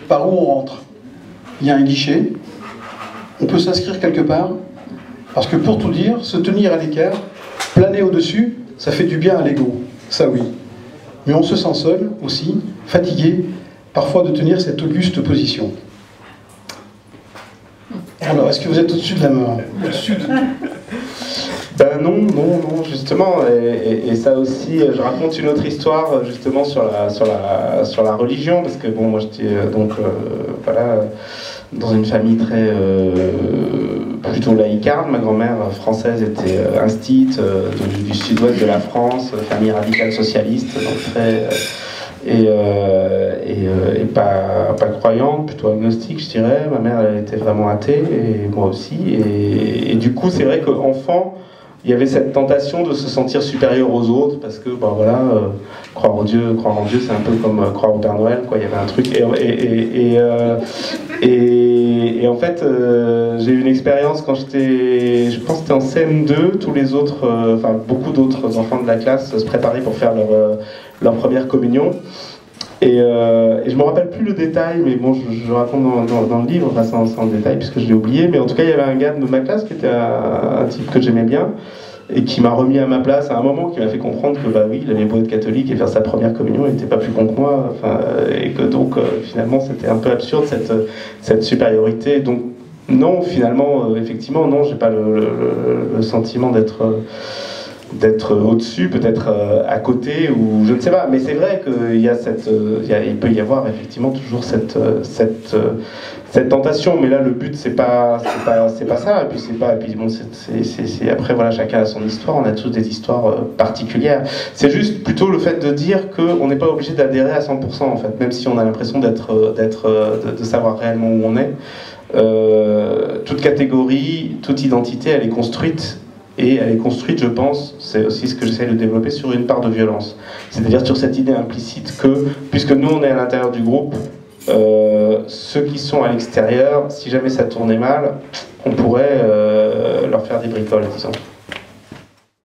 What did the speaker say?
Par où on rentre? Il y a un guichet, on peut s'inscrire quelque part, parce que pour tout dire, se tenir à l'écart, planer au-dessus, ça fait du bien à l'ego, ça oui. Mais on se sent seul aussi, fatigué, parfois de tenir cette auguste position. Alors, est-ce que vous êtes au-dessus de la main? Au-dessus de... Ben non, justement, et ça aussi, je raconte une autre histoire justement sur la religion, parce que bon, moi j'étais voilà, dans une famille très plutôt laïcarde. Ma grand-mère française était instite du sud-ouest de la France, famille radicale socialiste, donc très et pas croyante, plutôt agnostique, je dirais. Ma mère, elle était vraiment athée, et moi aussi, et du coup c'est vrai qu'enfant, il y avait cette tentation de se sentir supérieur aux autres, parce que ben voilà, croire en Dieu, c'est un peu comme croire au Père Noël, quoi. Il y avait un truc, et en fait, j'ai eu une expérience quand j'étais, je pense que c'était en CM2, tous les autres, enfin beaucoup d'autres enfants de la classe se préparaient pour faire leur première communion. Et je me rappelle plus le détail, mais bon, je raconte dans le livre, enfin sans détail puisque je l'ai oublié, mais en tout cas il y avait un gars de ma classe qui était un type que j'aimais bien et qui m'a remis à ma place à un moment, qui m'a fait comprendre que bah oui, il avait beau être catholique et faire sa première communion, il n'était pas plus con que moi, enfin, et que donc finalement c'était un peu absurde cette supériorité. Donc non, finalement, effectivement, non, j'ai pas le sentiment d'être au-dessus, peut-être à côté, ou je ne sais pas, mais c'est vrai qu'il y a il peut y avoir effectivement toujours cette tentation, mais là le but c'est pas ça, et puis bon, c'est après voilà, chacun a son histoire, on a tous des histoires particulières. C'est juste plutôt le fait de dire qu'on n'est pas obligé d'adhérer à 100% en fait, même si on a l'impression de savoir réellement où on est. Toute catégorie, toute identité, elle est construite. Et elle est construite, je pense, c'est aussi ce que j'essaie de développer, sur une part de violence. C'est-à-dire sur cette idée implicite que, puisque nous on est à l'intérieur du groupe, ceux qui sont à l'extérieur, si jamais ça tournait mal, on pourrait leur faire des bricoles, disons.